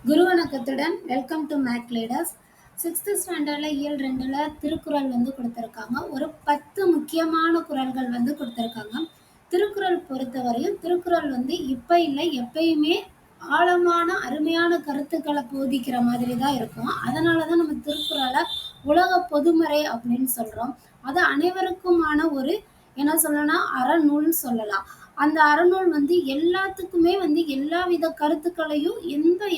குரு வணக்கத்துடன் welcome to make leaders. 6th ஸ்டாண்டர்டில் இயல் 2ல் திருக்குறள் கொடுத்துருக்காங்க. ஒரு 10 முக்கியமான குறள்கள் கொடுத்துருக்காங்க. திருக்குறள் பொறுத்தவரையும் திருக்குறள் இப்போ இல்லை, எப்பயுமே ஆழமான அருமையான கருத்துக்களை போதிக்கிற மாதிரி தான் இருக்கும். அதனால தான் நம்ம திருக்குறளை உலக பொதுமறை அப்படின்னு சொல்கிறோம். அது அனைவருக்குமான ஒரு என்ன சொல்லலாம், அறநூல்னு சொல்லலாம். அந்த அறநூல் எல்லாத்துக்குமே எல்லா வித கருத்துக்களையும்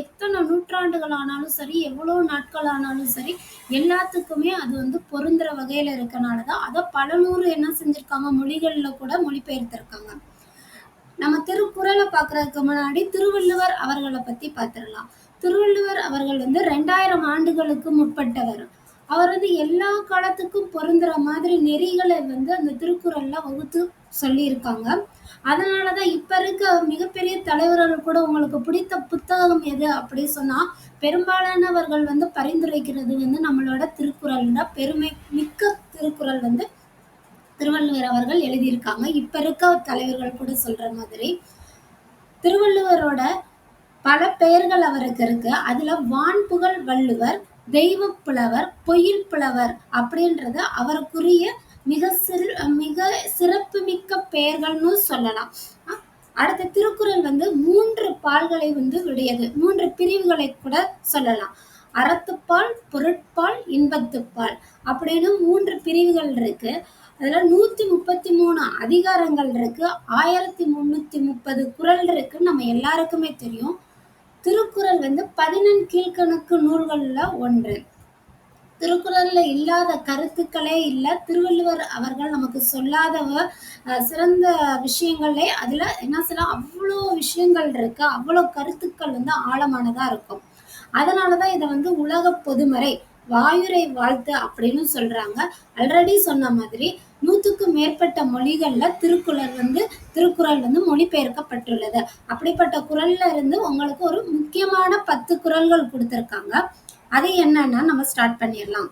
எத்தனை நூற்றாண்டுகள் ஆனாலும் சரி, எவ்வளோ நாட்கள் ஆனாலும் சரி, எல்லாத்துக்குமே அது பொருந்துற வகையில இருக்கனாலதான் அதை பல நூறு என்ன செஞ்சிருக்காங்க, மொழிகள்ல கூட மொழிபெயர்த்திருக்காங்க. நம்ம திருக்குறளை பார்க்கறதுக்கு முன்னாடி திருவள்ளுவர் அவர்களை பத்தி பார்த்திடலாம். திருவள்ளுவர் அவர்கள் 2000 ஆண்டுகளுக்கு முற்பட்டவர். அவர் எல்லா காலத்துக்கும் பொருந்துற மாதிரி நெறிகளை அந்த திருக்குறள்ல வகுத்து சொல்லியிருக்காங்க. அதனாலதான் இப்ப இருக்க மிகப்பெரிய தலைவர்கள் கூட உங்களுக்கு பிடித்த புத்தகம் எது அப்படி சொன்னா பெரும்பாலானவர்கள் பரிந்துரைக்கிறது நம்மளோட திருக்குறள் தான். பெருமை மிக்க திருக்குறள் திருவள்ளுவர் அவர்கள் எழுதியிருக்காங்க. இப்ப இருக்க தலைவர்கள் கூட சொல்ற மாதிரி திருவள்ளுவரோட பல பெயர்கள் அவருக்கு இருக்கு. அதுல வான்புகழ் வள்ளுவர், தெய்வ புலவர், பொய்யில் புலவர் அப்படின்றது அவருக்குரிய மிக சிறப்பு மிக்க பெயர்கள்னு சொல்லலாம். அடுத்த திருக்குறள் 3 பால்களை உடையது. 3 பிரிவுகளை கூட சொல்லலாம். அறத்துப்பால், பொருட்பால், இன்பத்துப்பால் அப்படின்னு 3 பிரிவுகள் இருக்கு. அதுல 133 அதிகாரங்கள் இருக்கு. 1330 குறள் இருக்கு. நம்ம எல்லாருக்குமே தெரியும். திருக்குறள் 14 கீழ்கணக்கு நூல்கள்ல ஒன்று. திருக்குறள்ல இல்லாத கருத்துக்களே இல்லை. திருவள்ளுவர் அவர்கள் நமக்கு சொல்லாத சிறந்த விஷயங்களே அதுல என்ன சொல்லலாம், அவ்வளோ விஷயங்கள் இருக்கு. அவ்வளோ கருத்துக்கள் ஆழமானதா இருக்கும். அதனாலதான் இதை உலக பொதுமறை, வாயுரை வாழ்த்து அப்படின்னு சொல்றாங்க. ஆல்ரெடி சொன்ன மாதிரி 100க்கும் மேற்பட்ட மொழிகள்ல திருக்குறள் மொழிபெயர்க்கப்பட்டுள்ளது. அப்படிப்பட்ட குறள்ல இருந்து உங்களுக்கு ஒரு முக்கியமான 10 குறள்கள் கொடுத்திருக்காங்க. அது என்னன்னா நம்ம ஸ்டார்ட் பண்ணிடலாம்.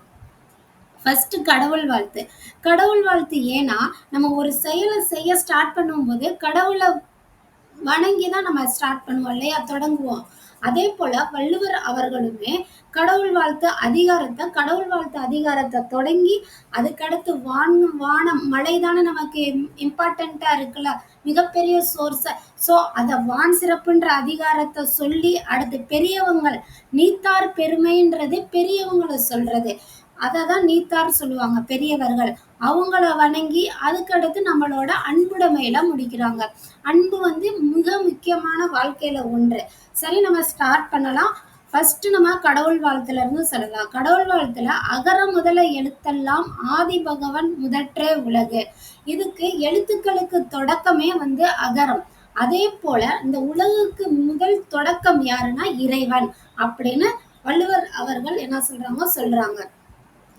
ஃபர்ஸ்ட் கடவுள் வாழ்த்து. கடவுள் வாழ்த்து ஏன்னா நம்ம ஒரு செயலை செய்ய ஸ்டார்ட் பண்ணும்போது கடவுளை வணங்கிதான் நம்ம ஸ்டார்ட் பண்ணுவோம் இல்லையா, தொடங்குவோம். அதே போல வள்ளுவர் அவர்களுமே கடவுள் வாழ்த்து அதிகாரத்தை தொடங்கி அதுக்கடுத்து வானம் மழை தானே நமக்கு இம்பார்ட்டண்டா இருக்குல்ல, மிகப்பெரிய சோர்ஸ். சோ அத வான் சிறப்புன்ற அதிகாரத்தை சொல்லி அடுத்து பெரியவங்கள், நீத்தார் பெருமைன்றது பெரியவங்களை சொல்றது, அததான் நீத்தார் சொல்லுவாங்க, பெரியவர்கள். அவங்கள வணங்கி அதுக்கடுத்து நம்மளோட அன்புடைமையில முடிக்கிறாங்க. அன்பு மிக முக்கியமான வாழ்க்கையில ஒன்று. சரி, நம்ம ஸ்டார்ட் பண்ணலாம். ஃபர்ஸ்ட் நம்ம கடவுள் வாழ்த்துல இருந்து சொல்லலாம். கடவுள் வாழ்த்துல அகர முதல எழுத்தெல்லாம் ஆதி பகவன் முதற்றே உலகு. இதுக்கு எழுத்துக்களுக்கு தொடக்கமே அகரம். அதே போல இந்த உலகுக்கு முதல் தொடக்கம் யாருன்னா இறைவன் அப்படின்னு வள்ளுவர் அவர்கள் என்ன சொல்றாங்க.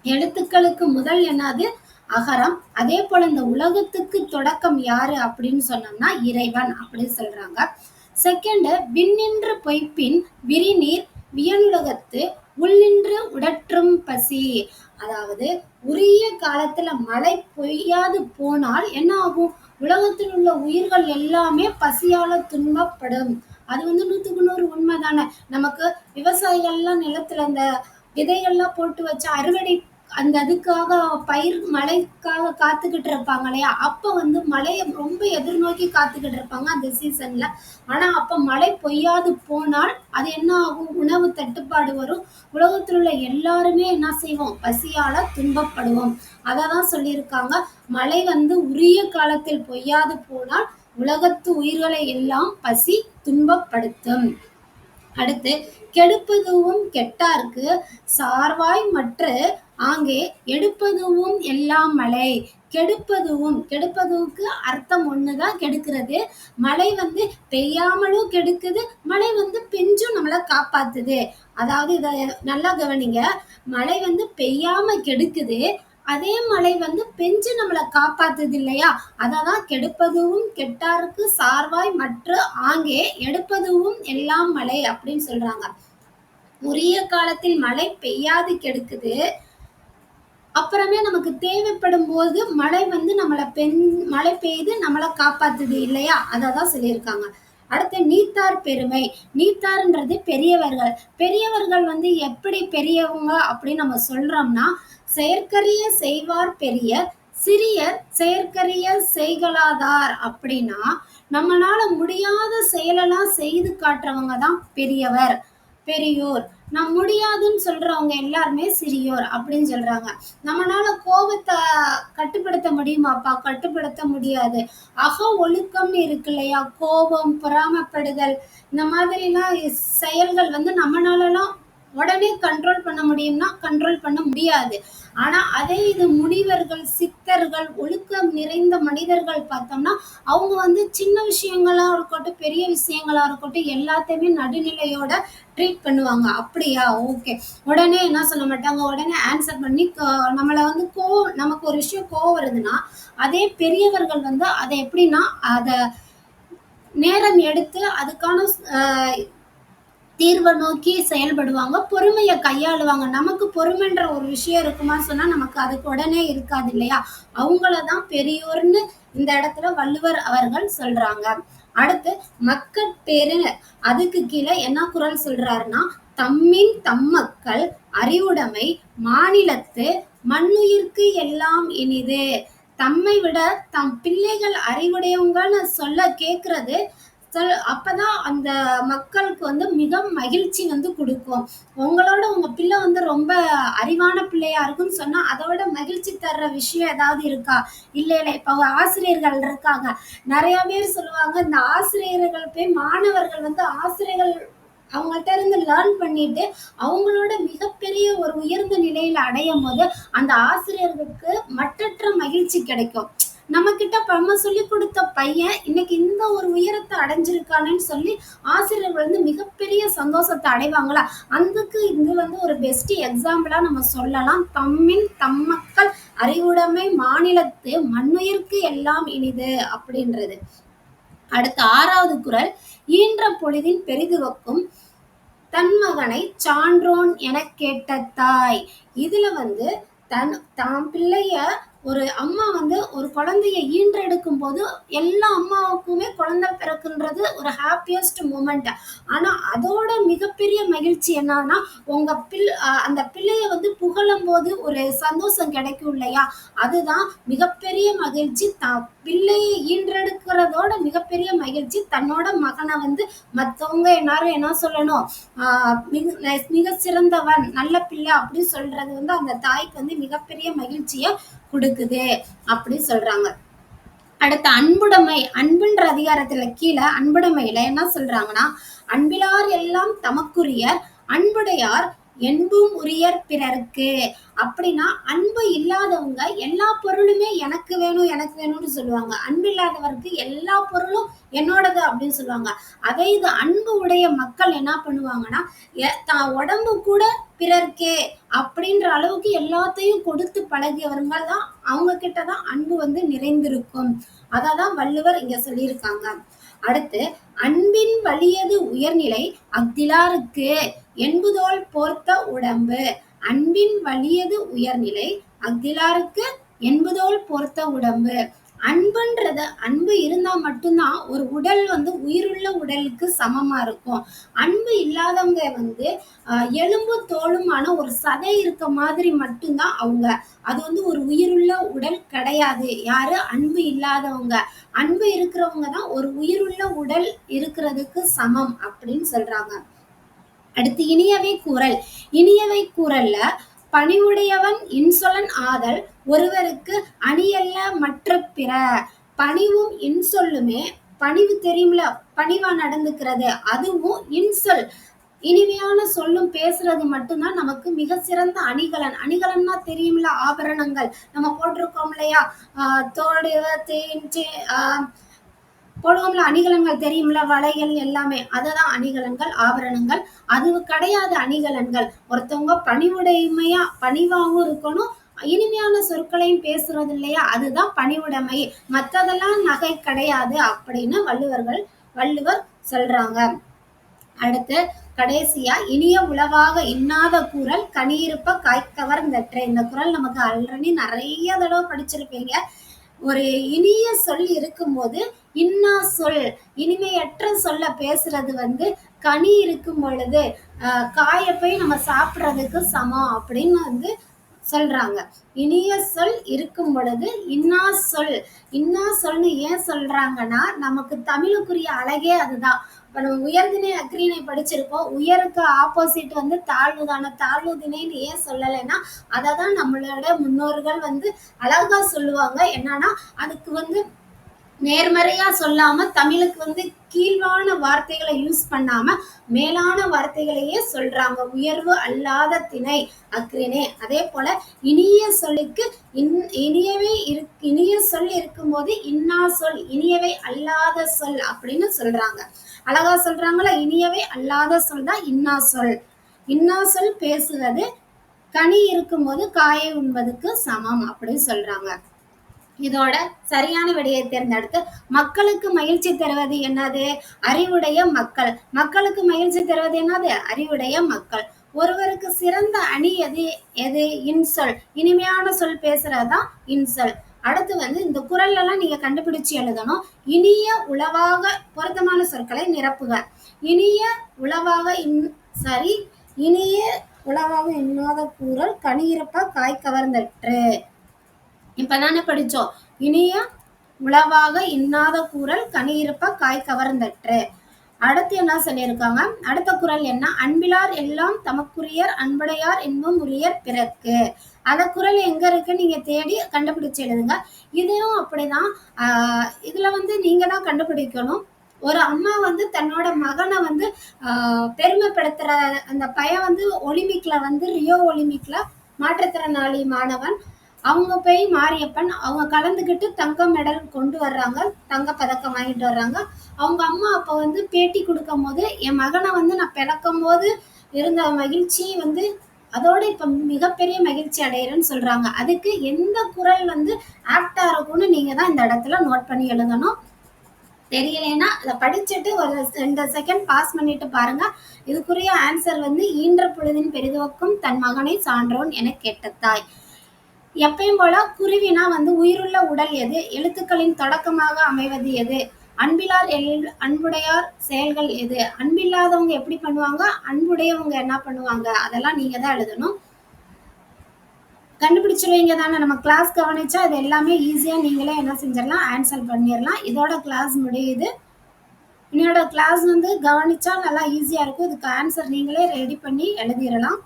எழுத்துக்களுக்கு முதல் என்னது அகரம். அதே போல இந்த உலகத்துக்கு தொடக்கம் யாரு அப்படின்னு சொன்னோம்னா இறைவன் அப்படின்னு சொல்றாங்க. செகண்ட், விண்ணின்று பொய்ப்பின் விரிநீர் வியனுலகத்து உள்ளின்று உடற்றும் பசி. அதாவது உரிய காலத்துல மழை பெய்யாது போனால் என்ன ஆகும், உலகத்தில் உள்ள உயிர்கள் எல்லாமே பசியால துன்பப்படும். அது 100க்கு 100 உண்மைதானே. நமக்கு விவசாயிகள்லாம் நிலத்துல அந்த விதைகள்லாம் போட்டு வச்ச அறுவடை அந்த அதுக்காக பயிர் மழைக்காக காத்துக்கிட்டு இருப்பாங்க இல்லையா, அப்ப மழையை ரொம்ப எதிர்நோக்கி காத்துக்கிட்டு இருப்பாங்க அந்த சீசன்ல. ஆனா அப்ப மழை பொய்யாது போனால் அது என்ன ஆகும், உணவு தட்டுப்பாடு வரும். உலகத்தில் உள்ள எல்லாருமே என்ன செய்வோம், பசியால துன்பப்படுவோம். அததான் சொல்லியிருக்காங்க, மழை உரிய காலத்தில் பொய்யாது போனால் உலகத்து உயிர்களை எல்லாம் பசி துன்பப்படுத்தும். அடுத்து, கெடுப்பதுவும் கெட்டார்க்கு சார்வாய் மற்ற ஆங்கே எடுப்பதுவும் எல்லாம் மழை. கெடுப்பதுவுக்கு அர்த்தம் ஒண்ணுதான், கெடுக்கிறது. மழை பெய்யாமலும் கெடுக்குது, மழை பெஞ்சும் நம்மளை காப்பாத்துது. அதாவது இத நல்லா கவனிங்க, மழை பெய்யாம கெடுக்குது, அதே மழை பெஞ்சு நம்மளை காப்பாத்துது இல்லையா. அததான் கெடுப்பதுவும் கெட்டாருக்கு சார்வாய் மற்ற ஆங்கே எடுப்பதுவும் எல்லாம் மழை அப்படின்னு சொல்றாங்க. உரிய காலத்தில் மழை பெய்யாது கெடுக்குது, அப்புறமே நமக்கு தேவைப்படும் போது மழை மழை பெய்து நம்மளை காப்பாத்துது இல்லையா, அததான் சொல்லியிருக்காங்க. அடுத்து நீத்தார் பெருமை. நீத்தார்ன்றது பெரியவர்கள். பெரியவர்கள் வந்து எப்படி பெரியவங்க அப்படின்னு நம்ம சொல்றோம்னா, செயற்கரிய செய்வார் பெரிய, சிறியர் செயற்கரிய செய்கலாதார். அப்படின்னா நம்மளால முடியாத செயலெல்லாம் செய்து காட்டுறவங்க தான் பெரியவர், பெரியோர். நம் முடியாதுன்னு சொல்றவங்க எல்லாருமே சிறியோர் அப்படின்னு சொல்றாங்க. நம்மளால கோபத்தை கட்டுப்படுத்த முடியுமாப்பா? கட்டுப்படுத்த முடியாது. அக ஒழுக்கம்னு இருக்கு இல்லையா? கோபம், பொறாமைப்படுதல், இந்த மாதிரிலாம் செயல்கள் வந்து நம்மளாலலாம் உடனே கண்ட்ரோல் பண்ண முடியும்னா கண்ட்ரோல் பண்ண முடியாது. ஆனா அதே இது முனிவர்கள், சித்தர்கள், ஒழுக்கம் நிறைந்த மனிதர்கள் பார்த்தோம்னா அவங்க வந்து சின்ன விஷயங்களா இருக்கட்டும், பெரிய விஷயங்களா இருக்கட்டும், எல்லாத்தையுமே நடுநிலையோட ட்ரீட் பண்ணுவாங்க. அப்படியா, ஓகே, உடனே என்ன சொல்ல மாட்டாங்க, உடனே ஆன்சர் பண்ணி நம்மளை வந்து நமக்கு ஒரு விஷயம் கோவம் வருதுன்னா அதே பெரியவர்கள் வந்து அதை எப்படின்னா அதை நேரம் எடுத்து அதுக்கான தீர்வை நோக்கி செயல்படுவாங்க, பொறுமையை கையாளுவாங்க. நமக்கு பொறுமைன்ற ஒரு விஷயம் இருக்குமா சொன்னா நமக்கு அதுக்கு உடனே இருக்காது இல்லையா? அவங்களதான் பெரியோர்னு இந்த இடத்துல வள்ளுவர் அவர்கள் சொல்றாங்க. அடுத்து மக்கட்பேறு. அதுக்கு கீழே என்ன குறள் சொல்றாருன்னா, தம்மின் தம்மக்கள் அறிவுடைமை மாநிலத்து மண்ணுயிர்க்கு எல்லாம் இனிது. தம்மை விட தம் பிள்ளைகள் அறிவுடையவங்கன்னு சொல்ல கேட்கறது அப்பதான் அந்த மக்களுக்கு வந்து மிக மகிழ்ச்சி வந்து கொடுக்கும். உங்களோட உங்க பிள்ளை வந்து ரொம்ப அறிவான பிள்ளையா இருக்குன்னு சொன்னா அதோட மகிழ்ச்சி தர்ற விஷயம் ஏதாவது இருக்கா? இல்ல இல்ல. இப்ப ஆசிரியர்கள் இருக்காங்க, நிறைய பேர் சொல்லுவாங்க, இந்த ஆசிரியர்கள் போய் மாணவர்கள் வந்து ஆசிரியர்கள் அவங்கள்ட்ட இருந்து லேர்ன் பண்ணிட்டு அவங்களோட மிகப்பெரிய ஒரு உயர்ந்த நிலையில அடையும் போது அந்த ஆசிரியர்களுக்கு மற்றற்ற மகிழ்ச்சி கிடைக்கும். நம்ம கிட்ட நம்ம சொல்லி கொடுத்த பையன் இன்னைக்கு இந்த ஒரு உயரத்தை அடைஞ்சிருக்கானேன்னு சொல்லி ஆசிரியர்கள் வந்து மிகப்பெரிய சந்தோஷத்தை அடைவாங்களா? அதுக்கு இது வந்து ஒரு பெஸ்ட் எக்ஸாம்பிளா நம்ம சொல்லலாம். தம்மின் தம்மக்கள் அறிவுடைமை மாநிலத்து மண்ணுயிர்க்கு எல்லாம் இனிது அப்படின்றது. அடுத்த 6வது குறள், ஈன்ற பொழுதின் பெரிதுவக்கும் தன் மகனை சான்றோன் என கேட்ட தாய். இதுல வந்து தாம் பிள்ளைய ஒரு அம்மா வந்து ஒரு குழந்தைய ஈன்றெடுக்கும் போது எல்லா அம்மாவுக்குமே குழந்தை பிறக்குன்றது ஒரு ஹாப்பியஸ்ட் மூமெண்ட். ஆனா அதோட மிகப்பெரிய மகிழ்ச்சி என்னன்னா, உங்க அந்த பிள்ளைய வந்து புகழும் போது ஒரு சந்தோஷம் கிடைக்கும் இல்லையா? அதுதான் மிகப்பெரிய மகிழ்ச்சி. பிள்ளையை ஈன்றெடுக்கிறதோட மிகப்பெரிய மகிழ்ச்சி தன்னோட மகனை வந்து மற்றவங்க எல்லாரும் என்ன சொல்லணும், மிக சிறந்தவன், நல்ல பிள்ளை அப்படி சொல்றது வந்து அந்த தாய்க்கு வந்து மிகப்பெரிய மகிழ்ச்சிய கொடுக்குது அப்படி சொல்றாங்க. அடுத்த அன்புடைமை. அன்புன்ற அதிகாரத்துல கீழே அன்புடைமையில என்ன சொல்றாங்கன்னா, அன்பிலார் எல்லாம் தமக்குரியர் அன்புடையார் என்பும் உரியர் பிறர்க்கு. அப்படின்னா அன்பு இல்லாதவங்க எல்லா பொருளுமே எனக்கு வேணும் எனக்கு வேணும்னு சொல்லுவாங்க. அன்பு இல்லாதவருக்கு எல்லா பொருளும் என்னோடது அப்படின்னு சொல்லுவாங்க. அதே இது அன்பு உடைய மக்கள் என்ன பண்ணுவாங்கன்னா, தான் உடம்பு கூட பிறர்க்கே அப்படின்ற அளவுக்கு எல்லாத்தையும் கொடுத்து பழகியவர்கள் தான், அவங்க கிட்டதான் அன்பு வந்து நிறைந்திருக்கும். அதான் வள்ளுவர் இங்க சொல்லியிருக்காங்க. அடுத்து அன்பின் வலியது உயர்நிலை அஃதிலாருக்கு என்புதோல் போர்த்த உடம்பு. அன்பின் வலியது உயர்நிலை அஃதிலாருக்கு என்புதோல் போர்த்த உடம்பு. அன்பு இருந்தா மட்டும்தான் ஒரு உடல் வந்து உயிருள்ள உடலுக்கு சமமா இருக்கும். அன்பு இல்லாதவங்க வந்து எலும்பு தோலுமான ஒரு சதை இருக்க மாதிரி மட்டும்தான் அவங்க. அது வந்து ஒரு உயிருள்ள உடல் கிடையாது. யாரு? அன்பு இல்லாதவங்க. அன்பு இருக்கிறவங்க தான் ஒரு உயிருள்ள உடல் இருக்கிறதுக்கு சமம் அப்படின்னு சொல்றாங்க. அடுத்து இனியவை கூறல். இனியவை கூறல்ல பணிவுடையவன் இன்சொலன் ஆதல் ஒருவருக்கு அணியல்ல மற்ற பிற. பணிவும் இன்சொல்லுமே. பணிவு தெரியும்ல, பணிவா நடந்துக்கிறது, அதுவும் இன்சொல் இனிமையான சொல்லும் பேசுறது மட்டும்தான் நமக்கு மிக சிறந்த அணிகலன். அணிகலன்னா தெரியும்ல, ஆபரணங்கள் நம்ம போட்டிருக்கோம் இல்லையா? தோடு போடுவோம்ல, அணிகலன்கள் தெரியும்ல, வளையல் எல்லாமே, அதுதான் அணிகலன்கள், ஆபரணங்கள். அது கிடையாது அணிகலன்கள். ஒருத்தவங்க பணிவுடைமையா பணிவாகவும் இருக்கணும், இனிமையான சொற்களையும் பேசுறது இல்லையா? அதுதான் பணிவுடைமை. மற்றதெல்லாம் நகை கிடையாது அப்படின்னு வள்ளுவர் சொல்றாங்க. அடுத்து கடைசியா இனிய உளவாக இன்னாத கூறல் கனியிருப்ப காய்க்கவர்ந்தற்ற. இந்த குறள் நமக்கு ஆல்ரெடி நிறைய தடவை படிச்சிருப்பீங்க. ஒரு இனிய சொல் இருக்கும்போது இன்னா சொல், இனிமையற்ற சொல்ல பேசுறது வந்து கனி இருக்கும் பொழுது காயை போய் நம்ம சாப்பிட்றதுக்கு சமம் அப்படின்னு வந்து சொல்றாங்க. இனிய சொல் இருக்கும் பொழுது இன்னா சொல். இன்னா சொல்னு ஏன் சொல்றாங்கன்னா, நமக்கு தமிழுக்குரிய அழகே அதுதான். இப்ப நம்ம உயர்திணை அஃறிணை படிச்சிருப்போம். உயருக்கு ஆப்போசிட் வந்து தாழ்வு தானே. தாழ்வு திணைன்னு ஏன் சொல்லலைன்னா, அதை தான் நம்மளோட முன்னோர்கள் வந்து அழகா சொல்லுவாங்க. என்னன்னா, அதுக்கு வந்து நேர்மறையா சொல்லாம தமிழுக்கு வந்து கீழ்வான வார்த்தைகளை யூஸ் பண்ணாம மேலான வார்த்தைகளையே சொல்றாங்க. உயர்வு அல்லாத திணை அஃறிணை. அதே போல இனிய சொல்லுக்கு இனியவை இனிய சொல் இருக்கும்போது இன்னா சொல், இனியவை அல்லாத சொல் அப்படின்னு சொல்றாங்க. அழகா சொல்றாங்களா? இனியவை அல்லாத சொல் தான் இன்னா சொல். இன்னா சொல் பேசுவது கனி இருக்கும்போது காயை உண்பதுக்கு சமம் அப்படின்னு சொல்றாங்க. இதோட சரியான விடையை தேர்ந்தெடுத்து மக்களுக்கு மகிழ்ச்சி தருவது என்னது? அறிவுடைய மக்கள். மக்களுக்கு மகிழ்ச்சி தருவது என்னது? அறிவுடைய மக்கள். ஒருவருக்கு சிறந்த அணி எது? எது? இன்சொல். இனிமையான சொல் பேசுறதுதான் இன்சொல். அடுத்து வந்து இந்த குறள் எல்லாம் நீங்க கண்டுபிடிச்சு எழுதணும். இனிய உளவாக பொருத்தமான சொற்களை நிரப்புக. இனிய உளவாக சரி. இனிய உளவாக இன்னாத கூறல் கனியிருப்ப காய் கவர்ந்தற்று. இப்பதானே படிச்சோம். இனிய உளவாக இன்னாத கூறல் கனியிருப்ப காய் கவர்ந்தற்று. அடுத்து என்ன சொல்லியிருக்காங்க? அடுத்த குறள் என்ன? அன்பிலார் எல்லாம் தமக்குரியர் அன்புடையார் என்பும் உரியர் பிறர்க்கு. அந்த குறள் எங்க இருக்கு நீங்க தேடி கண்டுபிடிச்சு எழுதுங்க. இதுவும் அப்படிதான். இதுல வந்து நீங்க தான் கண்டுபிடிக்கணும். ஒரு அம்மா வந்து தன்னோட மகனை வந்து பெருமைப்படுத்துற அந்த பையன் வந்து ஒலிம்பிக்ல வந்து ரியோ ஒலிம்பிக்ல மாற்றுத்திறனாளி மாணவன். அவங்க போய் மாரியப்பன் அவங்க கலந்துக்கிட்டு தங்க மெடல் கொண்டு வர்றாங்க. தங்க பதக்கம் வாங்கிட்டு வர்றாங்க. அவங்க அம்மா அப்போ வந்து பேட்டி கொடுக்கும் போது என் மகனை வந்து நான் பிறக்கும் போது இருந்த மகிழ்ச்சி வந்து அதோட இப்ப மிகப்பெரிய மகிழ்ச்சி அடையிறேன்னு சொல்றாங்க. அதுக்கு எந்த குறள் வந்து ஆப்டா இருக்கும்னு நீங்க தான் இந்த இடத்துல நோட் பண்ணி எழுதணும். தெரியலைன்னா அதை படிச்சுட்டு ஒரு 2 செகண்ட் பாஸ் பண்ணிட்டு பாருங்க. இதுக்குரிய ஆன்சர் வந்து ஈன்ற பொழுதின் பெரிதுவக்கும் தன் மகனை சான்றோன் என கேட்ட தாய். எப்பயும் போல குருவினா வந்து உயிருள்ள உடல் எது? எழுத்துக்களின் தொடக்கமாக அமைவது எது? அன்பிலார் அன்புடையார் செயல்கள் எது? அன்பில்லாதவங்க எப்படி பண்ணுவாங்க? அன்புடையவங்க என்ன பண்ணுவாங்க? அதெல்லாம் நீங்க தான் எழுதணும். கண்டுபிடிச்சிருவீங்க தானே? நம்ம கிளாஸ் கவனிச்சா இது எல்லாமே ஈஸியா நீங்களே என்ன செஞ்சிடலாம்? ஆன்சர் பண்ணிடலாம். இதோட கிளாஸ் முடியுது. என்னோட கிளாஸ் வந்து கவனிச்சா நல்லா ஈஸியா இருக்கும். இதுக்கு ஆன்சர் நீங்களே ரெடி பண்ணி எழுதிடலாம்.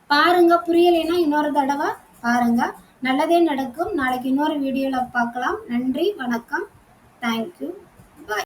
பாருங்க. புரியலைன்னா இன்னொரு தடவை பாருங்க. நல்லதே நடக்கும். நாளைக்கு இன்னொரு வீடியோல பார்க்கலாம். நன்றி, வணக்கம். தேங்க்யூ.